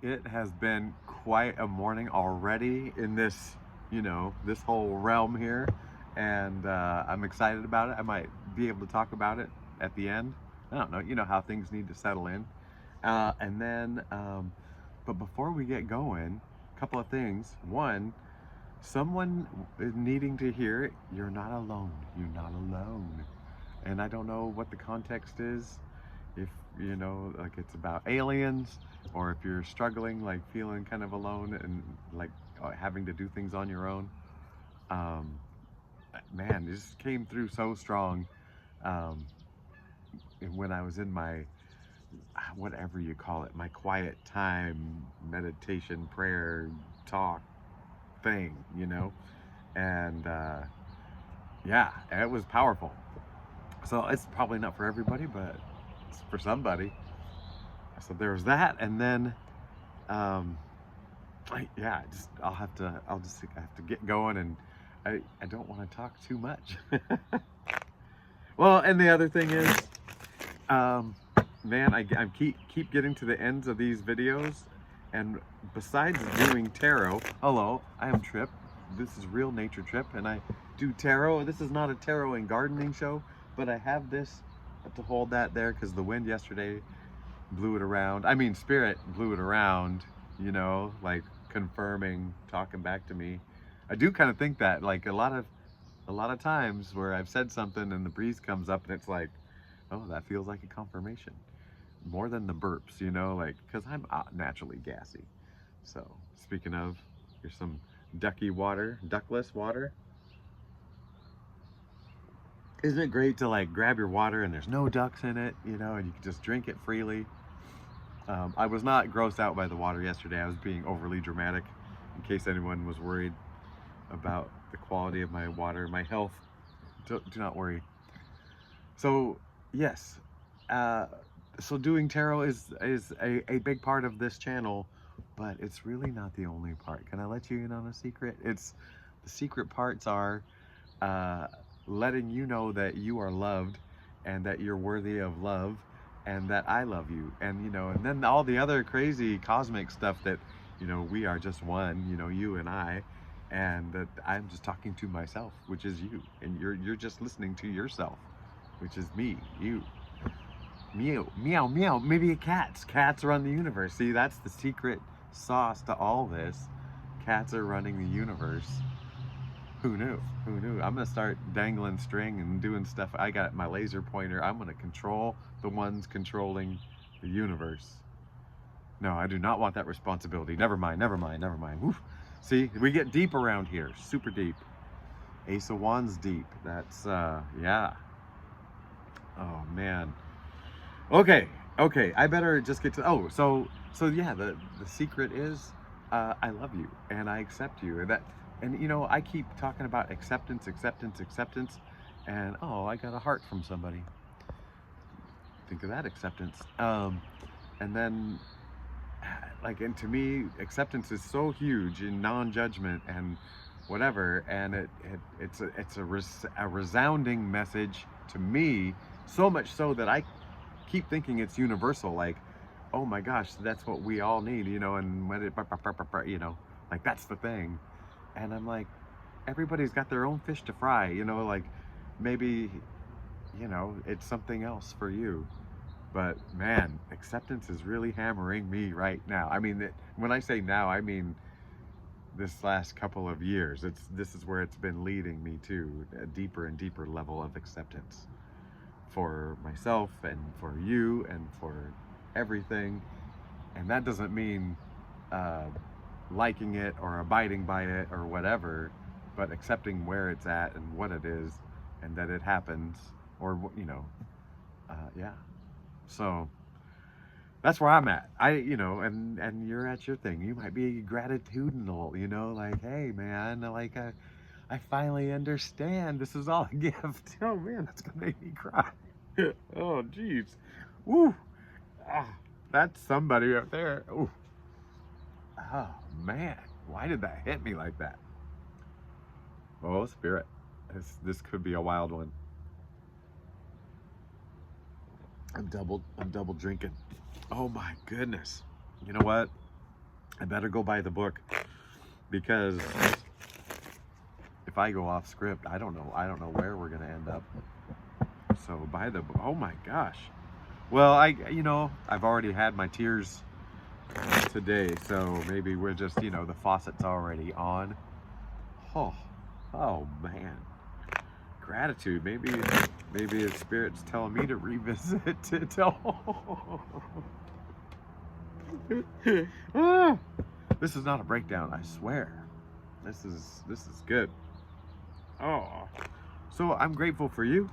It has been quite a morning already in this, this whole realm here, and I'm excited about it. I might be able to talk about it at the end. I don't know, how things need to settle in. And then, but before we get going, a couple of things. One, someone is needing to hear it. You're not alone. You're not alone. And I don't know what the context is, if like it's about aliens, or if you're struggling, like feeling kind of alone and like having to do things on your own. um Man, this came through so strong. um when I was in my, whatever you call it, my quiet time meditation prayer talk thing, and yeah, it was powerful. So it's probably not for everybody, but it's for somebody. So there was that, and then um, yeah, I'll just I have to get going, and I don't want to talk too much. Well, and the other thing is, um, man, I keep getting to the ends of these videos, and besides doing tarot, hello, I am Trip. This is Real Nature Trip, and I do tarot. This is not a tarot and gardening show, but I have this to hold that there because the wind yesterday blew it around. I mean, spirit blew it around, like confirming, talking back to me. I do kind of think that, like a lot of times where I've said something and the breeze comes up and it's like, oh, that feels like a confirmation more than the burps, like because I'm naturally gassy. So speaking of, here's some duckless water. Isn't it great to like grab your water and there's no ducks in it, and you can just drink it freely? I was not grossed out by the water yesterday. I was being overly dramatic, in case anyone was worried about the quality of my water, my health. Do not worry. So, yes, uh, so doing tarot is a big part of this channel, but it's really not the only part. Can I let you in on a secret? It's the secret parts are uh, letting you know that you are loved, and that you're worthy of love, and that I love you. And and then all the other crazy cosmic stuff that, we are just one, you and I, and that I'm just talking to myself, which is you, and you're just listening to yourself, which is me, you. Meow, meow, meow. Maybe cats run the universe. See, that's the secret sauce to all this. Cats are running the universe. Who knew? Who knew? I'm gonna start dangling string and doing stuff. I got my laser pointer. I'm gonna control the ones controlling the universe. No, I do not want that responsibility. Never mind, never mind, never mind. Woof. See, we get deep around here. Super deep. Ace of Wands deep. That's yeah. Oh man. Okay, okay. I better just get to. Oh, so yeah. The secret is, I love you and I accept you. And I keep talking about acceptance, acceptance, acceptance, and oh, I got a heart from somebody. Think of that acceptance. And then, like, and to me, acceptance is so huge in non-judgment and whatever, and it's a resounding message to me, so much so that I keep thinking it's universal. Like, oh my gosh, that's what we all need, and when it, like that's the thing. And I'm like, everybody's got their own fish to fry, like maybe, it's something else for you. But man, acceptance is really hammering me right now. I mean, when I say now, I mean this last couple of years. This is where it's been leading me to a deeper and deeper level of acceptance for myself and for you and for everything. And that doesn't mean uh, liking it or abiding by it or whatever, but accepting where it's at and what it is, and that it happens, or yeah. So that's where I'm at. And you're at your thing. You might be gratitudinal, like, hey man, like I finally understand. This is all a gift. Oh man, that's gonna make me cry. Oh jeez. Woo. Ah, that's somebody up there. Ooh. Oh man, why did that hit me like that? Oh spirit, this could be a wild one. I'm double drinking. Oh my goodness. You know what? I better go by the book, because if I go off script, I don't know where we're gonna end up. So by the book. Oh my gosh. Well, I've already had my tears today, so maybe we're just, the faucet's already on. Oh man. Gratitude. Maybe the spirit's telling me to revisit it. Ah, this is not a breakdown, I swear. This is good. Oh, so I'm grateful for you.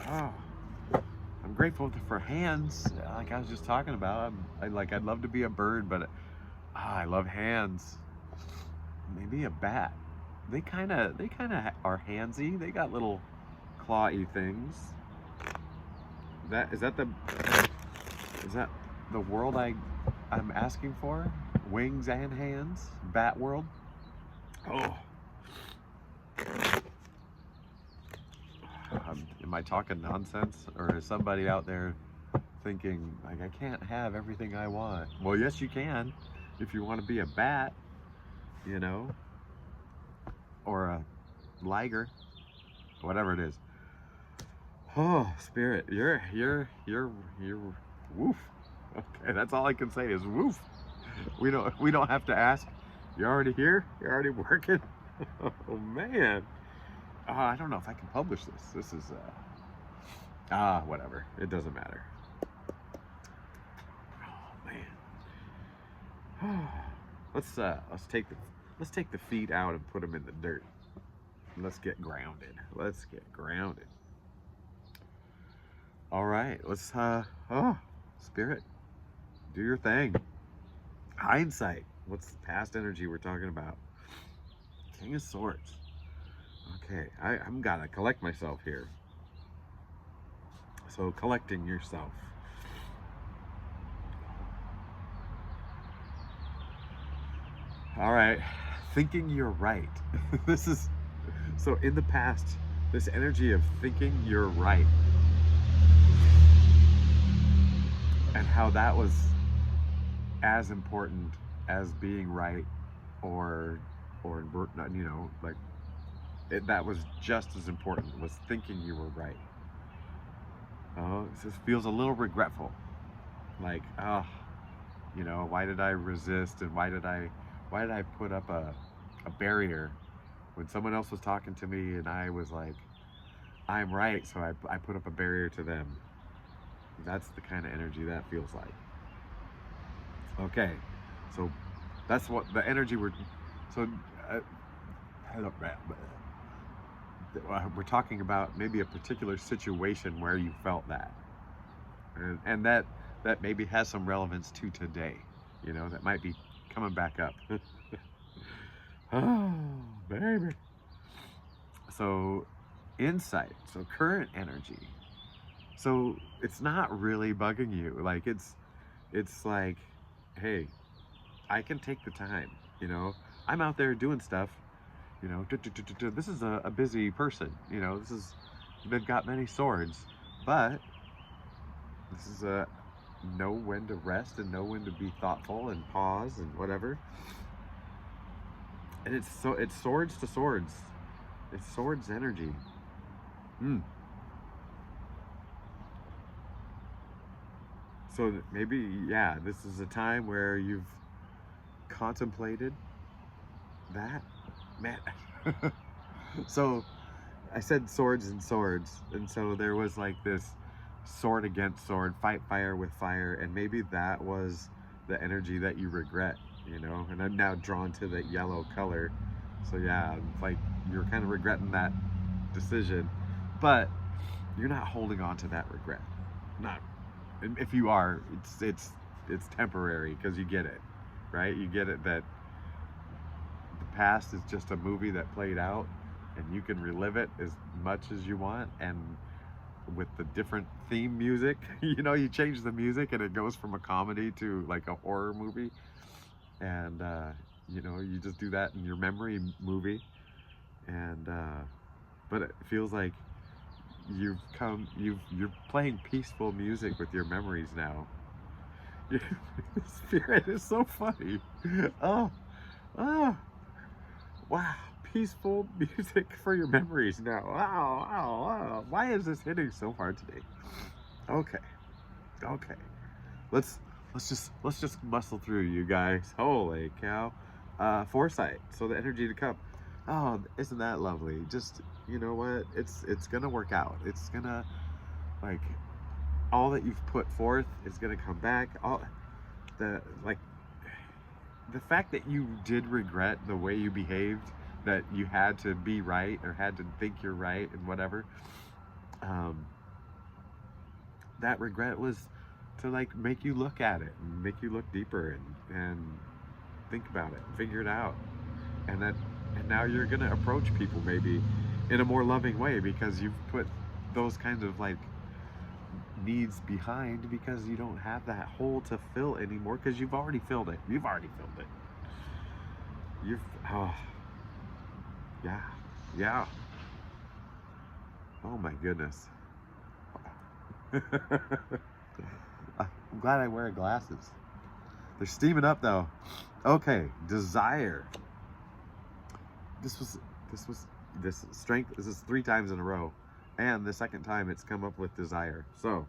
Oh, I'm grateful for hands, like I was just talking about. I'd love to be a bird, but I love hands. Maybe a bat. They kind of are handsy. They got little clawy things. Is that the world I'm asking for? Wings and hands? Bat world? Oh. Am I talking nonsense? Or is somebody out there thinking, like, I can't have everything I want? Well, yes, you can. If you want to be a bat, or a liger, whatever it is. Oh, spirit, you're woof. Okay, that's all I can say is woof. We don't have to ask. You're already here. You're already working. Oh man. I don't know if I can publish this. This is whatever. It doesn't matter. Oh man. Let's take the feet out and put them in the dirt. Let's get grounded. All right. Let's spirit, do your thing. Hindsight. What's the past energy we're talking about? King of Swords. Okay, I'm gotta collect myself here. So collecting yourself. All right, thinking you're right. This is so in the past. This energy of thinking you're right, and how that was as important as being right, or like that was just as important, was thinking you were right. Oh, this feels a little regretful. Like, why did I resist, and why did I put up a barrier when someone else was talking to me, and I was like, I'm right, so I put up a barrier to them. That's the kind of energy that feels like. Okay, so that's what the energy we're talking about, maybe a particular situation where you felt that, and that maybe has some relevance to today. That might be coming back up. Oh, baby. So insight, so current energy. So it's not really bugging you. Like it's like, hey, I can take the time. I'm out there doing stuff. This is a busy person. They've got many swords, but this is a know when to rest and know when to be thoughtful and pause and whatever. And it's swords to swords. It's swords energy. So maybe, yeah, this is a time where you've contemplated that. Man. So I said swords and swords, and so there was like this sword against sword, fight fire with fire, and maybe that was the energy that you regret, and I'm now drawn to the yellow color. So yeah, like you're kind of regretting that decision, but you're not holding on to that regret. Not, and if you are, it's temporary, because you get it, right? You get it that the past is just a movie that played out, and you can relive it as much as you want, and with the different theme music, you change the music and it goes from a comedy to like a horror movie, and you just do that in your memory movie, and but it feels like you're playing peaceful music with your memories now. Spirit is so funny. Oh, oh, wow. Peaceful music for your memories now. Wow, wow, wow. Why is this hitting so hard today? Okay, okay. Let's let's just muscle through, you guys. Holy cow. Foresight. So the energy to come. Oh, isn't that lovely? Just, you know what? It's gonna work out. It's gonna, like, all that you've put forth is gonna come back. All the, like, the fact that you did regret the way you behaved, that you had to be right or had to think you're right and whatever, um, that regret was to, like, make you look at it and make you look deeper and think about it and figure it out. And that, and now you're gonna approach people maybe in a more loving way because you've put those kinds of, like, needs behind, because you don't have that hole to fill anymore, because you've already filled it. You've already filled it. You've, oh, yeah, yeah. Oh my goodness. I'm glad I wear glasses. They're steaming up though. Okay, desire. This was this strength. This is 3 times in a row, and the second time it's come up with desire. So,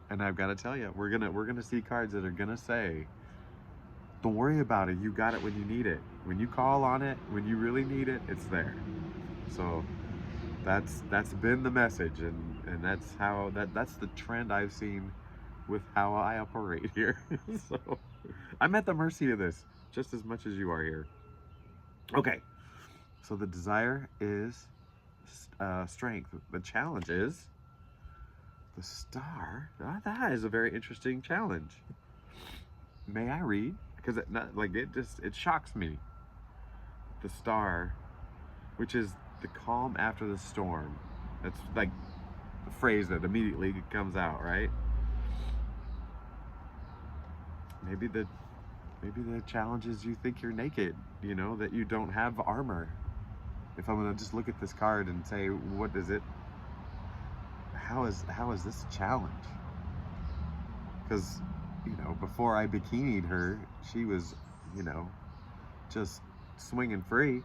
and I've got to tell you, we're gonna see cards that are gonna say, don't worry about it. You got it when you need it. When you call on it, when you really need it, it's there. So that's been the message, and that's the trend I've seen with how I operate here. So I'm at the mercy of this just as much as you are here. Okay, so the desire is strength. The challenge is the star. That is a very interesting challenge. May I read? Because it shocks me. The star, which is the calm after the storm. That's like the phrase that immediately comes out, right? Maybe the challenge is you think you're naked, you know, that you don't have armor. If I'm gonna just look at this card and say, what is it? How is this a challenge? Because, you know, before I bikinied her, she was, you know, just swinging free.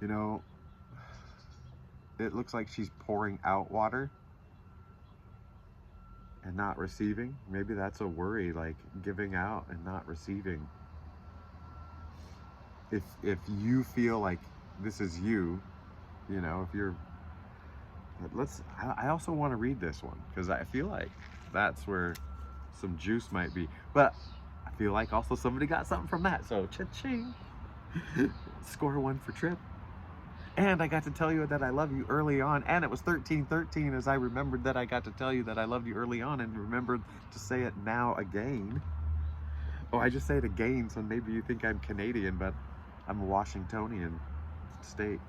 You know, it looks like she's pouring out water and not receiving. Maybe that's a worry, like giving out and not receiving. If you feel like this is you, you know, if you're, I also want to read this one because I feel like that's where some juice might be. But I feel like also somebody got something from that. So cha-ching. Score 1 for Trip. And I got to tell you that I love you early on. And it was 13/13 as I remembered that I got to tell you that I loved you early on and remembered to say it now again. Oh, I just say it again, so maybe you think I'm Canadian, but I'm a Washingtonian state.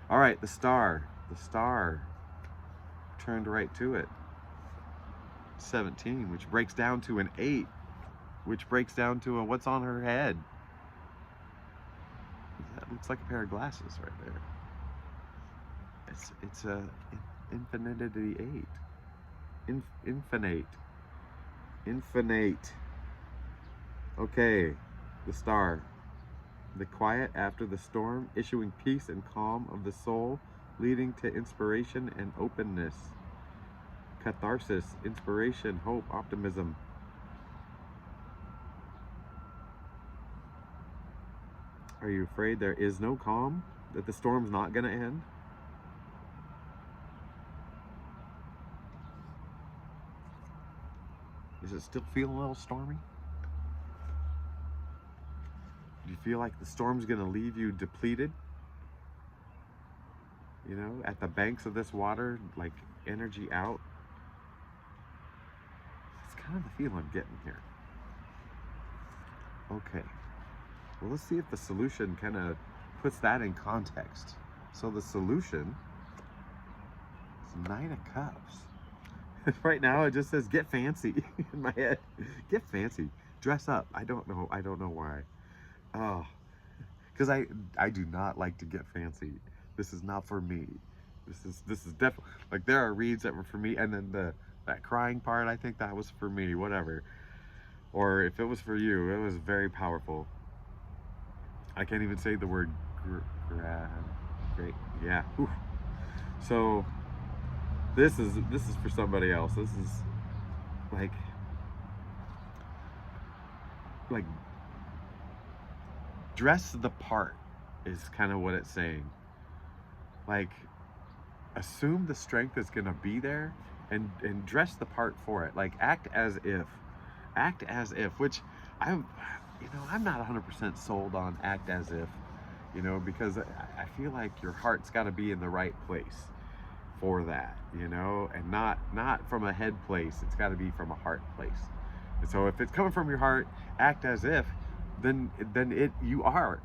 All right, the star. The star turned right to it. 17, which breaks down to an 8, which breaks down to a what's on her head. That looks like a pair of glasses right there. It's a infinity 8. Infinite. Okay, the star. The quiet after the storm, issuing peace and calm of the soul, leading to inspiration and openness. Catharsis, inspiration, hope, optimism. Are you afraid there is no calm? That the storm's not going to end? Does it still feel a little stormy? Do you feel like the storm's going to leave you depleted? You know, at the banks of this water, like energy out? It's kind of the feel I'm getting here. Okay. Well, let's see if the solution kind of puts that in context. So the solution is 9 of Cups. Right now it just says get fancy in my head. Get fancy. Dress up. I don't know why. Oh, because I do not like to get fancy. This is not for me. This is definitely, like, there are reads that were for me, and then that crying part, I think that was for me, whatever. Or if it was for you, it was very powerful. I can't even say the word great. Yeah. Whew. So this is for somebody else. This is like like dress the part is kind of what it's saying. Like, assume the strength is gonna be there, and dress the part for it. Like, act as if, which I'm not 100% sold on act as if, because I feel like your heart's got to be in the right place for that, and not from a head place. It's got to be from a heart place. And so if it's coming from your heart, act as if, then you are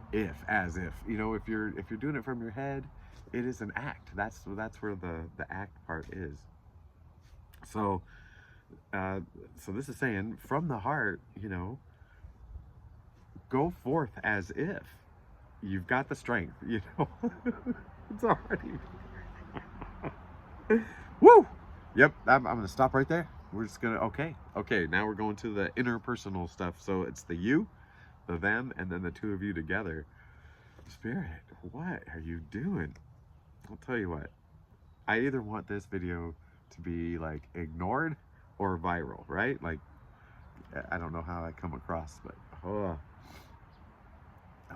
as if, if you're doing it from your head, it is an act. That's where the act part is. So so this is saying from the heart, go forth as if you've got the strength, it's already woo. Yep, I'm gonna stop right there. We're just gonna okay, now we're going to the interpersonal stuff. So it's the you, the them, and then the two of you together. Spirit, what are you doing? I'll tell you what, I either want this video to be like ignored or viral, right? Like, I don't know how I come across, but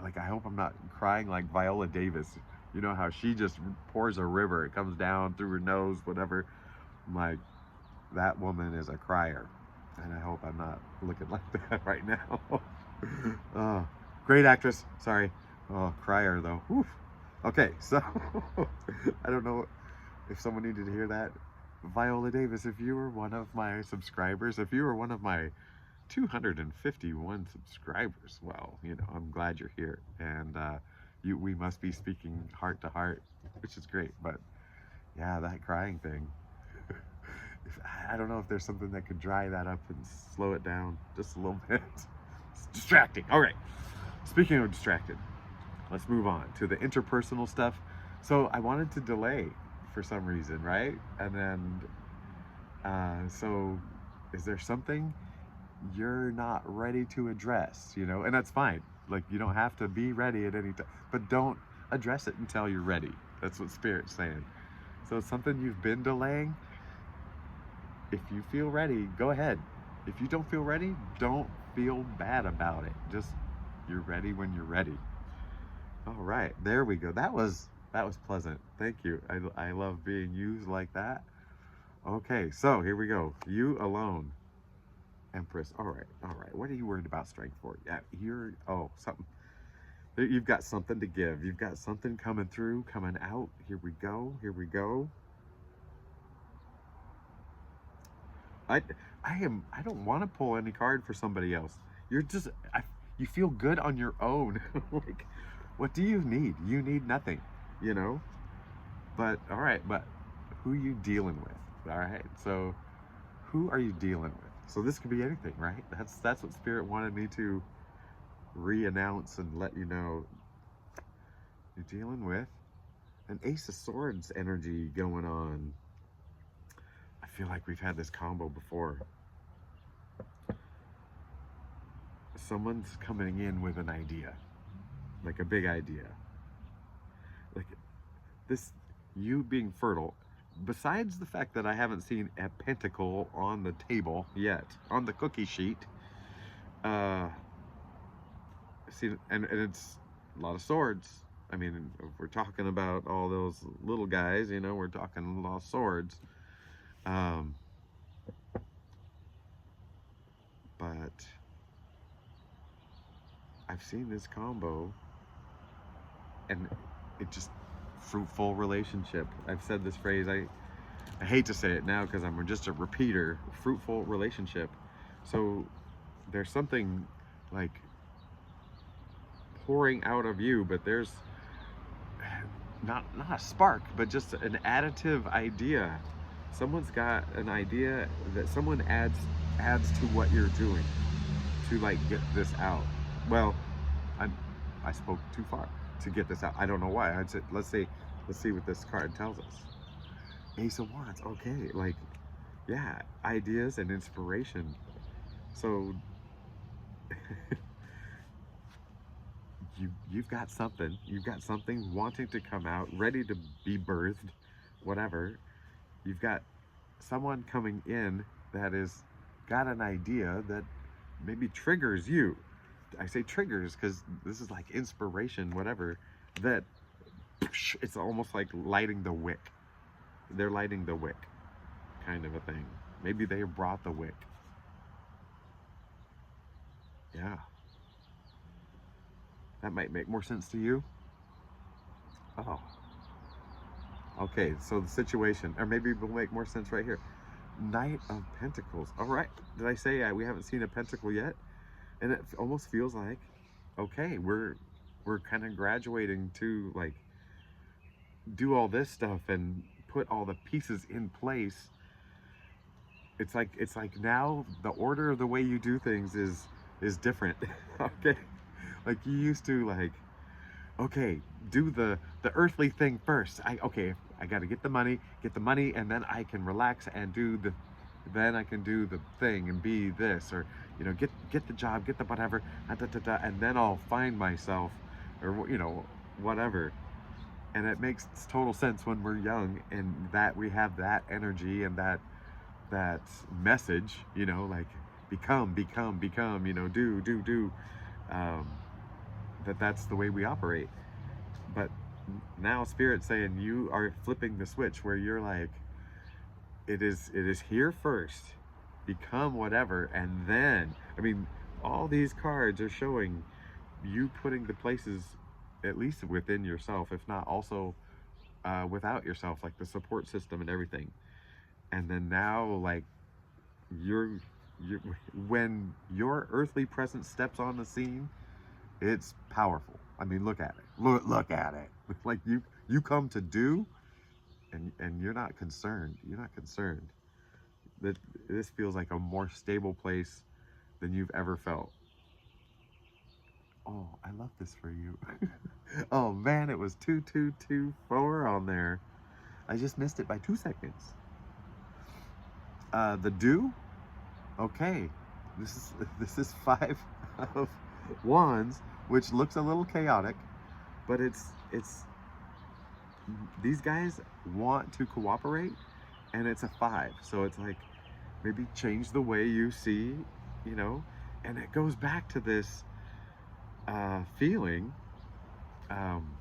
like, I hope I'm not crying like Viola Davis. You know how she just pours a river, it comes down through her nose, whatever. I'm like, that woman is a crier, and I hope I'm not looking like that right now. Oh, great actress, sorry. Oh, crier though. Whew. Okay, so I don't know if someone needed to hear that. Viola Davis, if you were one of my subscribers, if you were one of my 251 subscribers, well, I'm glad you're here, and we must be speaking heart to heart, which is great. But yeah, that crying thing, I don't know if there's something that could dry that up and slow it down just a little bit. It's distracting. All right, speaking of distracted, let's move on to the interpersonal stuff. So I wanted to delay for some reason, right? And then so is there something you're not ready to address, and that's fine. Like, you don't have to be ready at any time, but don't address it until you're ready. That's what Spirit's saying. So it's something you've been delaying. If you feel ready, go ahead. If you don't feel ready, don't feel bad about it. Just, you're ready when you're ready. All right, there we go. That was pleasant. Thank you. I love being used like that. Okay, so here we go. You alone. Empress. All right. What are you worried about strength for? Yeah, something. You've got something to give. You've got something coming through, coming out. Here we go. I don't want to pull any card for somebody else. You're just, you feel good on your own. Like, what do you need? You need nothing, But all right, but who are you dealing with? All right, so who are you dealing with? So this could be anything, right? That's what Spirit wanted me to re-announce and let you know. You're dealing with an Ace of Swords energy going on. I feel like we've had this combo before. Someone's coming in with an idea, like a big idea. Like this, you being fertile. Besides the fact that I haven't seen a pentacle on the table yet, on the cookie sheet, see, and it's a lot of swords. I mean, if we're talking about all those little guys, we're talking a lot of swords. But I've seen this combo, and it just, fruitful relationship. I've said this phrase, I hate to say it now because I'm just a repeater. Fruitful relationship. So there's something like pouring out of you, but there's not a spark, but just an additive idea. Someone's got an idea that someone adds to what you're doing to, like, get this out. Well, I spoke too far. To get this out, I don't know why. I'd say, let's say Let's see what this card tells us. Ace of Wands. Okay, like, yeah, ideas and inspiration. So you've got something. You've got something wanting to come out, ready to be birthed, whatever. You've got someone coming in that is got an idea that maybe triggers you. I say triggers because this is like inspiration, whatever. That it's almost like lighting the wick. They're lighting the wick, kind of a thing. Maybe they brought the wick. Yeah, that might make more sense to you. Oh, okay. So the situation, or maybe it will make more sense right here. Knight of Pentacles. All right. Did I say we haven't seen a pentacle yet? And it almost feels like, okay, we're kind of graduating to like do all this stuff and put all the pieces in place. It's like now the order of the way you do things is different. Okay, like you used to like, okay, do the earthly thing first. I got to get the money, and then I can relax and do the, then I can do the thing and be this, or get the job, get the whatever, and then I'll find myself, or whatever. And it makes total sense when we're young and that we have that energy and that message, like become, do, um, that's the way we operate. But now Spirit's saying you are flipping the switch where you're like, it is here first, become whatever, and then, I mean, all these cards are showing you putting the places at least within yourself, if not also without yourself, like the support system and everything. And then now, like, you're when your earthly presence steps on the scene, it's powerful. I mean, look at it. Look at it. Like you come to do, and you're not concerned. You're not concerned. That this feels like a more stable place than you've ever felt. Oh, I love this for you. Oh man, it was 2224 on there. I just missed it by 2 seconds. The do. Okay, this is 5 of Wands, which looks a little chaotic, but it's these guys want to cooperate, and it's a 5, so it's like maybe change the way you see, you know, and it goes back to this feeling um,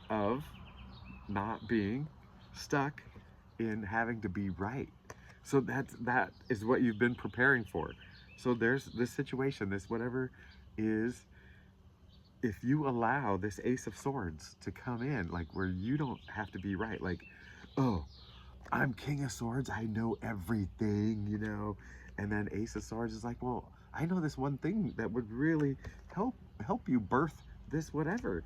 of not being stuck in having to be right. So that is what you've been preparing for. So there's this situation, this whatever is, if you allow this Ace of Swords to come in, like where you don't have to be right, like, oh, I'm King of Swords, I know everything, and then Ace of Swords is like, well, I know this one thing that would really help you birth this whatever.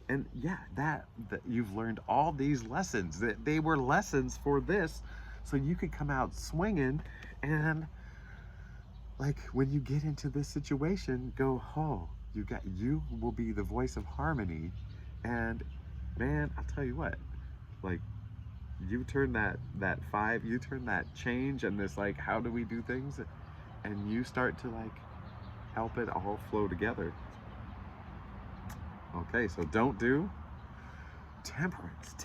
And yeah, that you've learned all these lessons, that they were lessons for this, so you could come out swinging. And like when you get into this situation, go, oh, you will be the voice of harmony. And man, I'll tell you what, like, you turn that 5, you turn that change and this, like, how do we do things, and you start to like help it all flow together. Okay, so don't do temperance.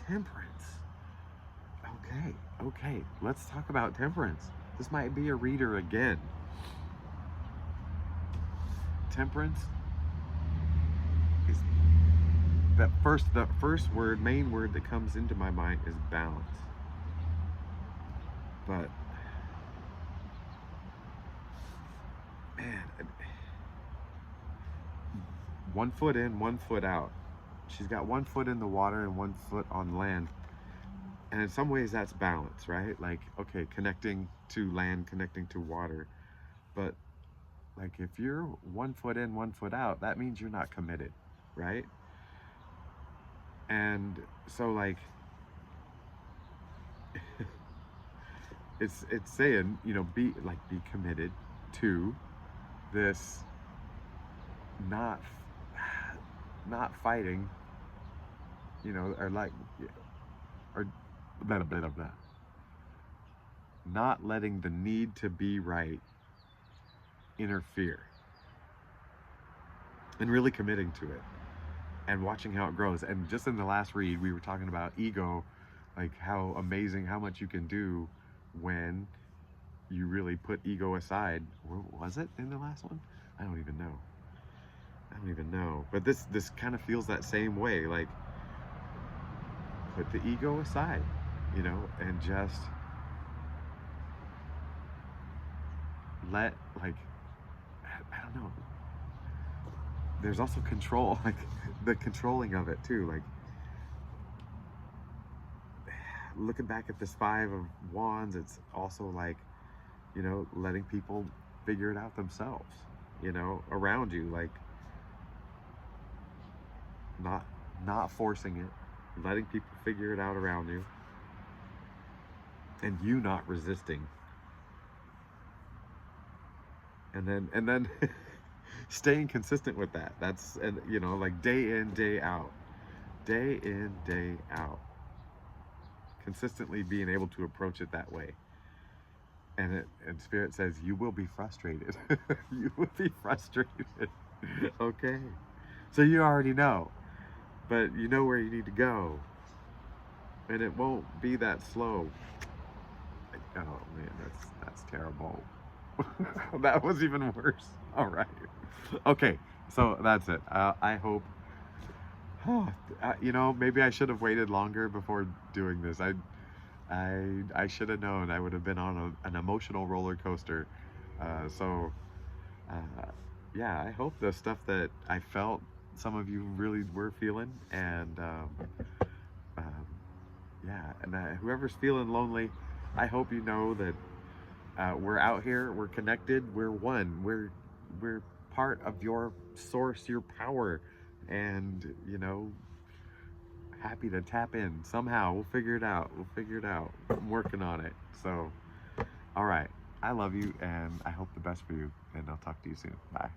Okay, let's talk about temperance. This might be a reader again. Temperance is the first word, main word that comes into my mind is balance. But man, one foot in, one foot out. She's got one foot in the water and one foot on land. And in some ways that's balance, right? Like, okay, connecting to land, connecting to water. But like if you're one foot in, one foot out, that means you're not committed, right? And so like it's saying, be committed to this, not fighting you know, or like, or blah, blah, blah, blah. Not letting the need to be right interfere, and really committing to it and watching how it grows. And just in the last read, we were talking about ego, like how amazing, how much you can do when you really put ego aside. Was it in the last one? I don't even know. I don't even know. But this kind of feels that same way. Like, put the ego aside, you know, and just let, like, I don't know. There's also control, like the controlling of it too. Like, looking back at this Five of Wands, it's also like, you know, letting people figure it out themselves, you know, around you. Like, not forcing it, letting people figure it out around you, and you not resisting. And then staying consistent with that. That's, and you know, like day in, day out. Day in, day out. Consistently being able to approach it that way. And Spirit says you will be frustrated. You will be frustrated. Okay. So you already know. But you know where you need to go. And it won't be that slow. Oh man, that's terrible. That was even worse. All right. Okay, so that's it. I hope. You know, maybe I should have waited longer before doing this. I should have known. I would have been on an emotional roller coaster. So, uh, yeah, I hope the stuff that I felt, some of you really were feeling, and um, yeah, and whoever's feeling lonely, I hope you know that we're out here, we're connected, we're one, we're part of your source, your power, and you know, happy to tap in somehow. We'll figure it out. We'll figure it out. I'm working on it. So, all right. I love you, and I hope the best for you. And I'll talk to you soon. Bye.